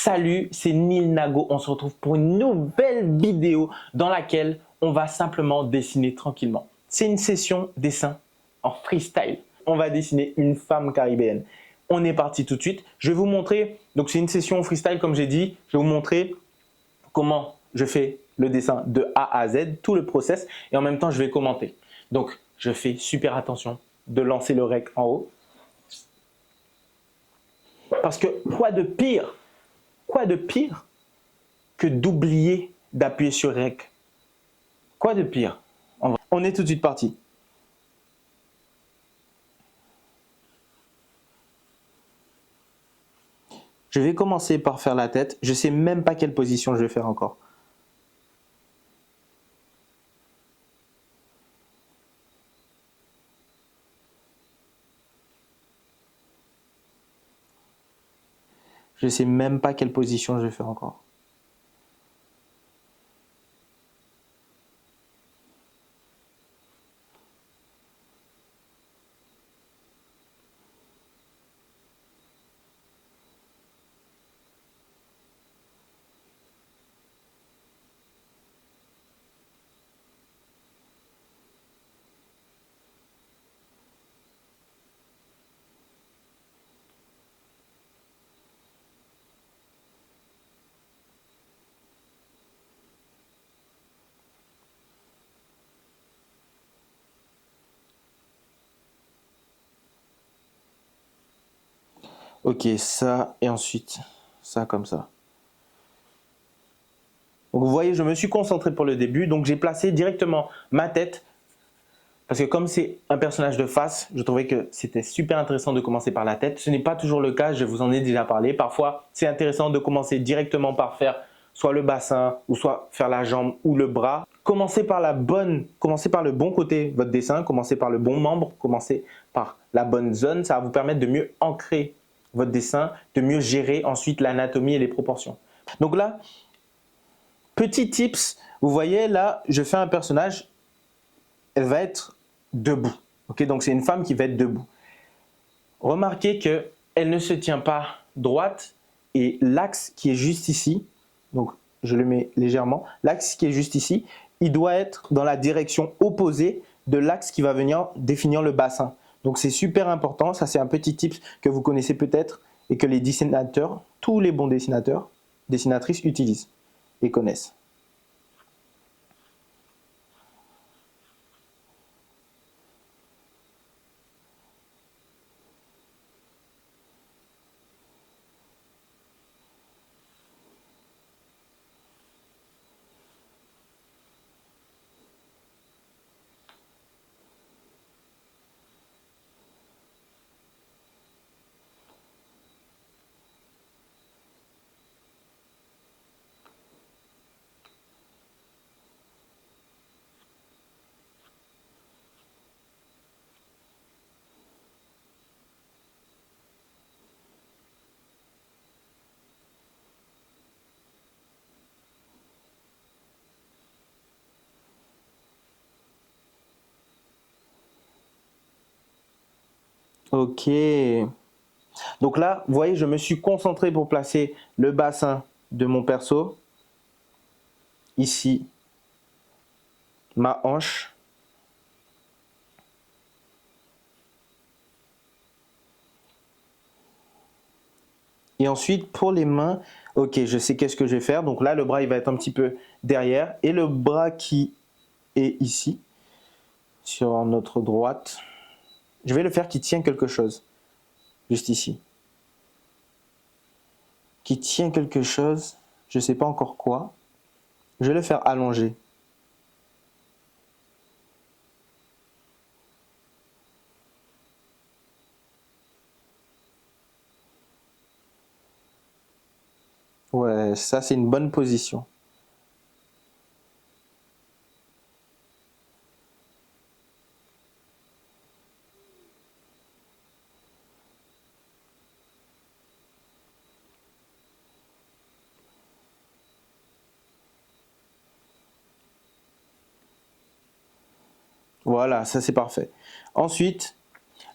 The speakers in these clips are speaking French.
Salut, c'est Neil Nago. On se retrouve pour une nouvelle vidéo dans laquelle on va simplement dessiner tranquillement. C'est une session dessin en freestyle. On va dessiner une femme caribéenne. On est parti tout de suite. Je vais vous montrer, donc c'est une session freestyle comme j'ai dit. Je vais vous montrer comment je fais le dessin de A à Z, tout le process. Et en même temps, je vais commenter. Donc, je fais super attention de lancer le rec en haut. Parce que quoi de pire que d'oublier d'appuyer sur REC? Quoi de pire? On est tout de suite parti. Je vais commencer par faire la tête. Je ne sais même pas quelle position je vais faire encore. Je ne sais même pas quelle position je vais faire encore. Ok, ça et ensuite ça comme ça. Donc vous voyez, je me suis concentré pour le début, donc j'ai placé directement ma tête. Parce que comme c'est un personnage de face, je trouvais que c'était super intéressant de commencer par la tête. Ce n'est pas toujours le cas, je vous en ai déjà parlé. Parfois, c'est intéressant de commencer directement par faire soit le bassin, ou soit faire la jambe ou le bras. Commencez par le bon côté de votre dessin, commencez par le bon membre, commencez par la bonne zone. Ça va vous permettre de mieux ancrer votre dessin, de mieux gérer ensuite l'anatomie et les proportions. Donc là, petit tips, vous voyez là, je fais un personnage, elle va être debout. Okay, donc c'est une femme qui va être debout. Remarquez qu'elle ne se tient pas droite et l'axe qui est juste ici, donc je le mets légèrement, l'axe qui est juste ici, il doit être dans la direction opposée de l'axe qui va venir définir le bassin. Donc c'est super important, ça c'est un petit tip que vous connaissez peut-être et que les dessinateurs, tous les bons dessinateurs, dessinatrices utilisent et connaissent. Ok. Donc là, vous voyez, je me suis concentré pour placer le bassin de mon perso. Ici, ma hanche. Et ensuite, pour les mains, ok, je sais qu'est-ce que je vais faire. Donc là, le bras, il va être un petit peu derrière. Et le bras qui est ici, sur notre droite, je vais le faire qui tient quelque chose. Juste ici. Qui tient quelque chose, je ne sais pas encore quoi. Je vais le faire allonger. Ouais, ça c'est une bonne position. Voilà, ça c'est parfait. Ensuite,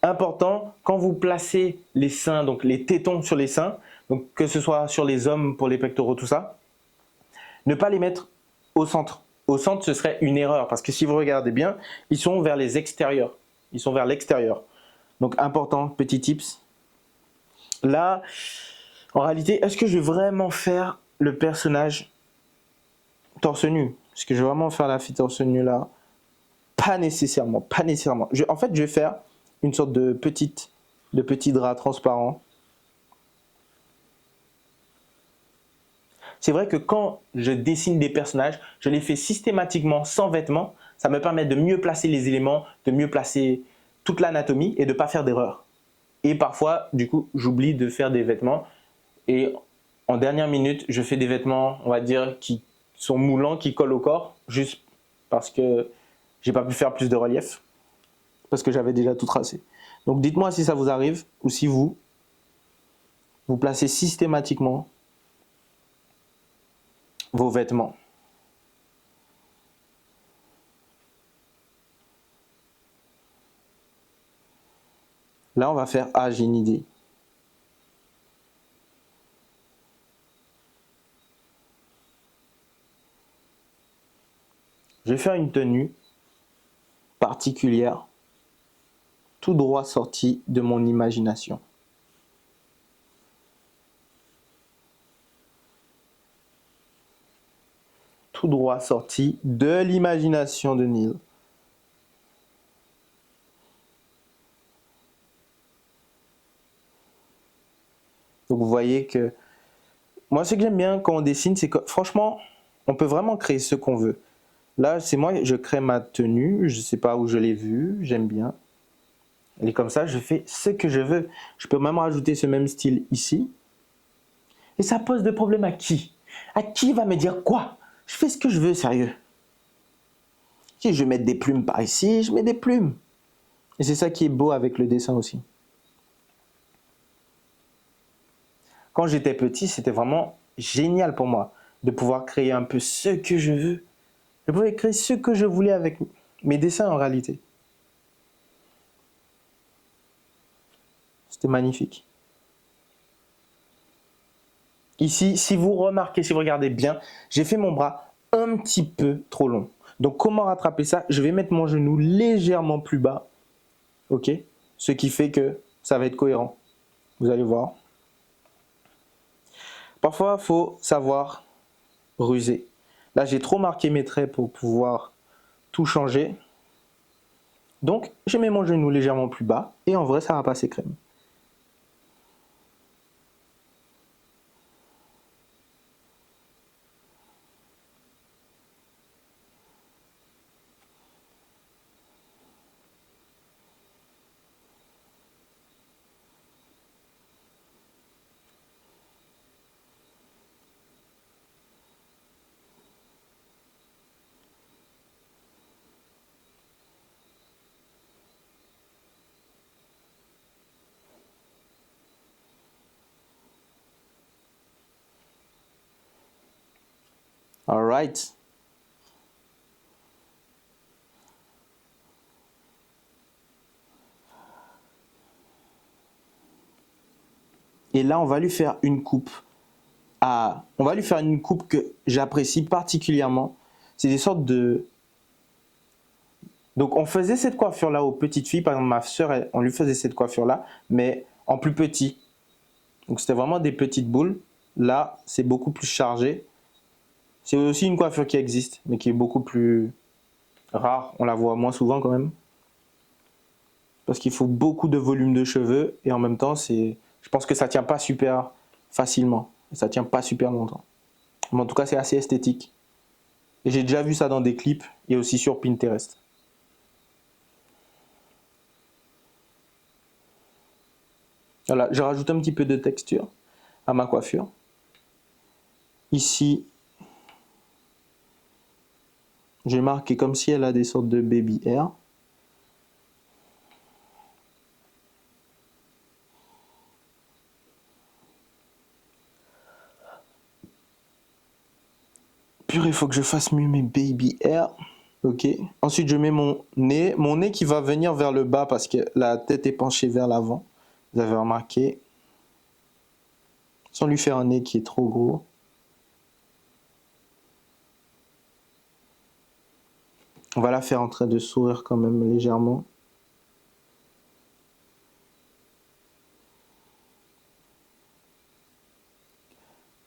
important, quand vous placez les seins, donc les tétons sur les seins, Donc que ce soit sur les hommes pour les pectoraux, tout ça, ne pas les mettre au centre. Au centre, ce serait une erreur parce que si vous regardez bien, ils sont vers les extérieurs. Ils sont vers l'extérieur. Donc important, petit tips. Là, en réalité, est-ce que je vais vraiment faire le personnage torse nu? Est-ce que je vais vraiment faire la fille torse nu là? Pas nécessairement, pas nécessairement. En fait, je vais faire une sorte de petit drap transparent. C'est vrai que quand je dessine des personnages, je les fais systématiquement sans vêtements. Ça me permet de mieux placer les éléments, de mieux placer toute l'anatomie et de ne pas faire d'erreur. Et parfois, du coup, j'oublie de faire des vêtements. Et en dernière minute, je fais des vêtements, on va dire, qui sont moulants, qui collent au corps, juste parce que j'ai pas pu faire plus de relief, parce que j'avais déjà tout tracé. Donc dites-moi si ça vous arrive, ou si vous placez systématiquement vos vêtements. Là, on va faire, ah, j'ai une idée. Je vais faire une tenue particulière, tout droit sorti de mon imagination. Tout droit sorti de l'imagination de Neil. Donc vous voyez que moi, ce que j'aime bien quand on dessine, c'est que franchement, on peut vraiment créer ce qu'on veut. Là, c'est moi, je crée ma tenue, je ne sais pas où je l'ai vue, j'aime bien. Elle est comme ça, je fais ce que je veux. Je peux même rajouter ce même style ici. Et ça pose de problème à qui? À qui va me dire quoi? Je fais ce que je veux, sérieux. Si je veux mettre des plumes par ici, je mets des plumes. Et c'est ça qui est beau avec le dessin aussi. Quand j'étais petit, c'était vraiment génial pour moi de pouvoir créer un peu ce que je veux. Je pouvais créer ce que je voulais avec mes dessins en réalité. C'était magnifique. Ici, si vous remarquez, si vous regardez bien, j'ai fait mon bras un petit peu trop long. Donc comment rattraper ça? Je vais mettre mon genou légèrement plus bas. Ok? Ce qui fait que ça va être cohérent. Vous allez voir. Parfois, il faut savoir ruser. Là, j'ai trop marqué mes traits pour pouvoir tout changer. Donc, je mets mon genou légèrement plus bas et en vrai, ça va passer crème. All right. Et là, on va lui faire une coupe. On va lui faire une coupe que j'apprécie particulièrement. C'est des sortes de... Donc, on faisait cette coiffure-là aux petites filles. Par exemple, ma soeur, on lui faisait cette coiffure-là, mais en plus petit. Donc, c'était vraiment des petites boules. Là, c'est beaucoup plus chargé. C'est aussi une coiffure qui existe, mais qui est beaucoup plus rare. On la voit moins souvent quand même. Parce qu'il faut beaucoup de volume de cheveux. Et en même temps, je pense que ça ne tient pas super facilement. Ça ne tient pas super longtemps. Mais en tout cas, c'est assez esthétique. Et j'ai déjà vu ça dans des clips et aussi sur Pinterest. Voilà, je rajoute un petit peu de texture à ma coiffure. Ici, j'ai marqué comme si elle a des sortes de baby hair. Purée, il faut que je fasse mieux mes baby hair. Ok. Ensuite, je mets mon nez. Mon nez qui va venir vers le bas parce que la tête est penchée vers l'avant. Vous avez remarqué. sans lui faire un nez qui est trop gros. On va la faire en train de sourire quand même légèrement.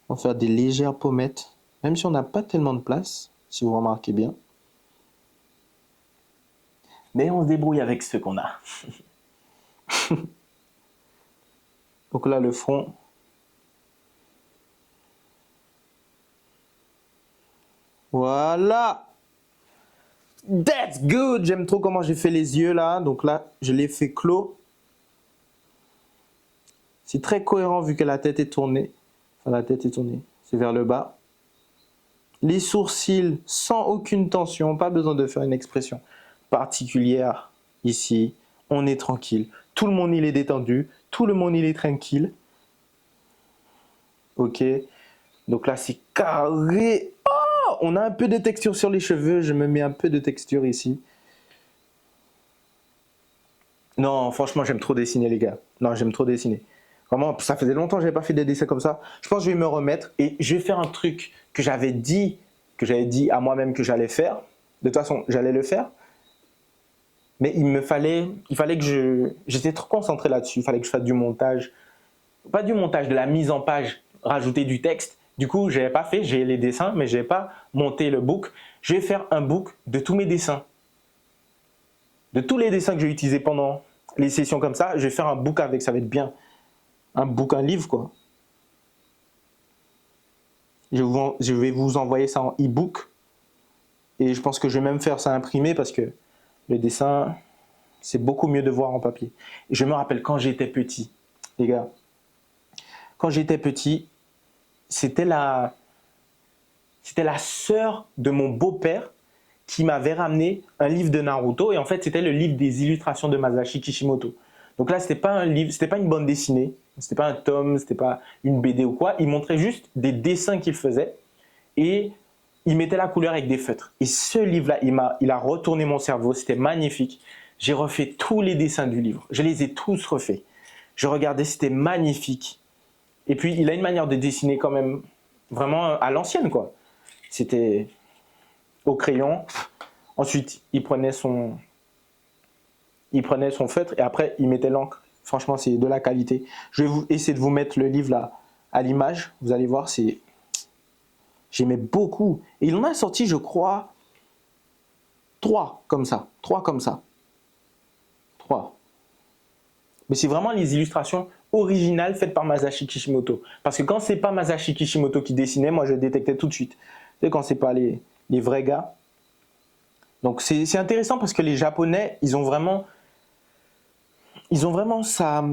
On va faire des légères pommettes, même si on n'a pas tellement de place, si vous remarquez bien. Mais on se débrouille avec ce qu'on a. Donc là, le front. Voilà! That's good! J'aime trop comment j'ai fait les yeux là. Donc là, je l'ai fait clos. C'est très cohérent vu que la tête est tournée. Enfin, la tête est tournée. C'est vers le bas. Les sourcils sans aucune tension. Pas besoin de faire une expression particulière ici. On est tranquille. Tout le monde, il est détendu. Tout le monde, il est tranquille. Ok. Donc là, c'est carré. Oh, on a un peu de texture sur les cheveux. Je me mets un peu de texture ici. Non, franchement, j'aime trop dessiner, les gars. Non, j'aime trop dessiner. Vraiment, ça faisait longtemps que je n'avais pas fait des dessins comme ça. Je pense que je vais me remettre et je vais faire un truc que j'avais dit à moi-même que j'allais faire. De toute façon, j'allais le faire. Mais il fallait que j'étais trop concentré là-dessus. Il fallait que je fasse du montage. Pas du montage, de la mise en page, rajouter du texte. Du coup, je n'avais pas fait, j'ai les dessins, mais je n'ai pas monté le book. Je vais faire un book de tous mes dessins. De tous les dessins que j'ai utilisés pendant les sessions comme ça, je vais faire un book avec, ça va être bien. Un book, un livre quoi. Je vais vous envoyer ça en e-book. Et je pense que je vais même faire ça imprimé parce que le dessin, c'est beaucoup mieux de voir en papier. Et je me rappelle quand j'étais petit, les gars. Quand j'étais petit, c'était la sœur de mon beau-père qui m'avait ramené un livre de Naruto. Et en fait, c'était le livre des illustrations de Masashi Kishimoto. Donc là, c'était pas un livre, c'était pas une bande dessinée, c'était pas un tome, c'était pas une BD ou quoi. Il montrait juste des dessins qu'il faisait et il mettait la couleur avec des feutres. Et ce livre-là, il a retourné mon cerveau, c'était magnifique. J'ai refait tous les dessins du livre, je les ai tous refaits. Je regardais, c'était magnifique. Et puis, il a une manière de dessiner quand même vraiment à l'ancienne, quoi. C'était au crayon. Ensuite, il prenait son feutre et après, il mettait l'encre. Franchement, c'est de la qualité. Je vais essayer de vous mettre le livre là à l'image. Vous allez voir, j'aimais beaucoup. Et il en a sorti, je crois, 3 comme ça. 3 comme ça. 3. Mais c'est vraiment les illustrations originales faites par Masashi Kishimoto. Parce que quand c'est pas Masashi Kishimoto qui dessinait, moi je détectais tout de suite. Tu sais, quand c'est pas les vrais gars. Donc c'est intéressant parce que les Japonais, ils ont vraiment ça,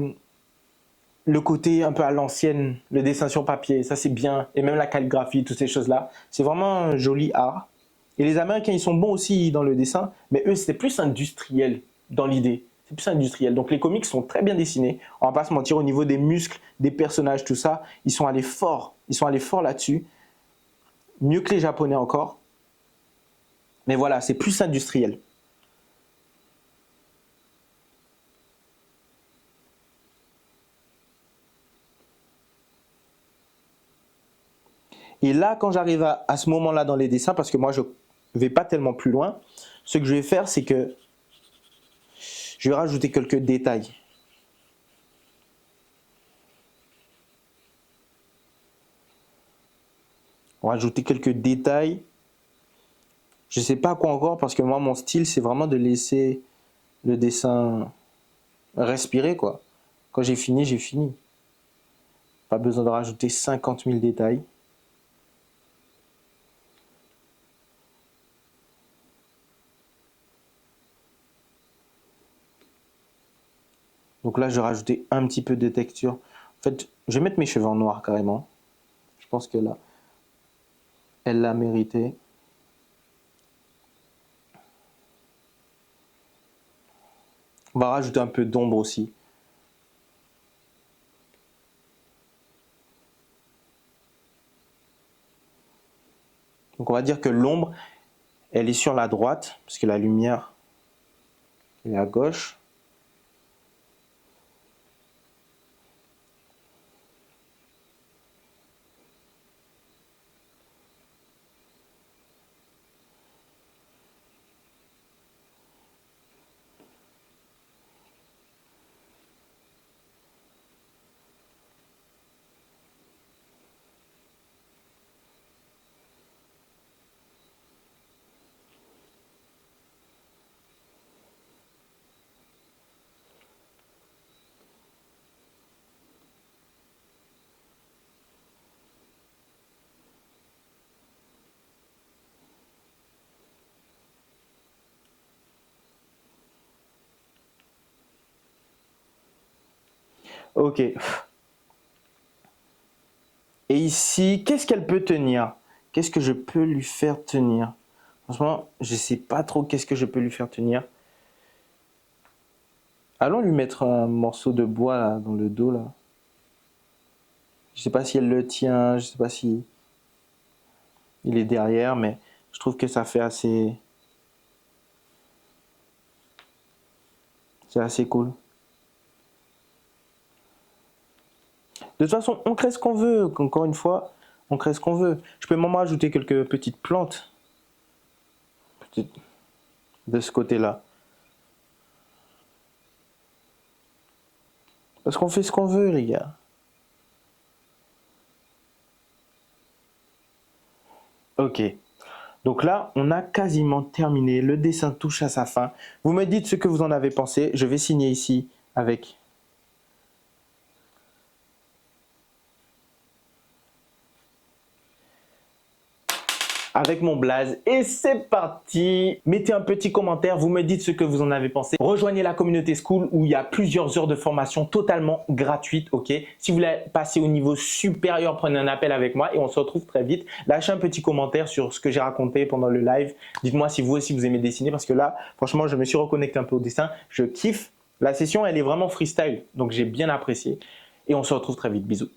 le côté un peu à l'ancienne, le dessin sur papier, ça c'est bien. Et même la calligraphie, toutes ces choses-là. C'est vraiment un joli art. Et les Américains, ils sont bons aussi dans le dessin, mais eux, c'était plus industriel dans l'idée. C'est plus industriel. Donc les comics sont très bien dessinés. On va pas se mentir, au niveau des muscles, des personnages, tout ça, ils sont allés fort. Ils sont allés fort là-dessus. Mieux que les Japonais encore. Mais voilà, c'est plus industriel. Et là, quand j'arrive à ce moment-là dans les dessins, parce que moi, je ne vais pas tellement plus loin, ce que je vais faire, c'est que je vais rajouter quelques détails. On va rajouter quelques détails. Je ne sais pas quoi encore, parce que moi, mon style, c'est vraiment de laisser le dessin respirer, quoi. Quand j'ai fini, j'ai fini. Pas besoin de rajouter 50 000 détails. Donc là, je vais rajouter un petit peu de texture. En fait, je vais mettre mes cheveux en noir carrément. Je pense que là, elle l'a mérité. On va rajouter un peu d'ombre aussi. Donc on va dire que l'ombre, elle est sur la droite, parce que la lumière est à gauche. Ok. Et ici, qu'est-ce qu'elle peut tenir? Qu'est-ce que je peux lui faire tenir? Franchement, je ne sais pas trop qu'est-ce que je peux lui faire tenir. Allons lui mettre un morceau de bois là, dans le dos là. Je sais pas si elle le tient, je sais pas si il est derrière, mais je trouve que ça fait assez... C'est assez cool. De toute façon, on crée ce qu'on veut. Encore une fois, on crée ce qu'on veut. Je peux même ajouter quelques petites plantes de ce côté-là. Parce qu'on fait ce qu'on veut, les gars. Ok. Donc là, on a quasiment terminé. Le dessin touche à sa fin. Vous me dites ce que vous en avez pensé. Je vais signer ici avec... avec mon blaze et c'est parti. Mettez un petit commentaire, vous me dites ce que vous en avez pensé. Rejoignez la communauté Skool où il y a plusieurs heures de formation totalement gratuite, ok? Si vous voulez passer au niveau supérieur, prenez un appel avec moi et on se retrouve très vite. Lâchez un petit commentaire sur ce que j'ai raconté pendant le live. Dites-moi si vous aussi vous aimez dessiner parce que là, franchement, je me suis reconnecté un peu au dessin. Je kiffe. La session, elle est vraiment freestyle, donc j'ai bien apprécié et on se retrouve très vite. Bisous.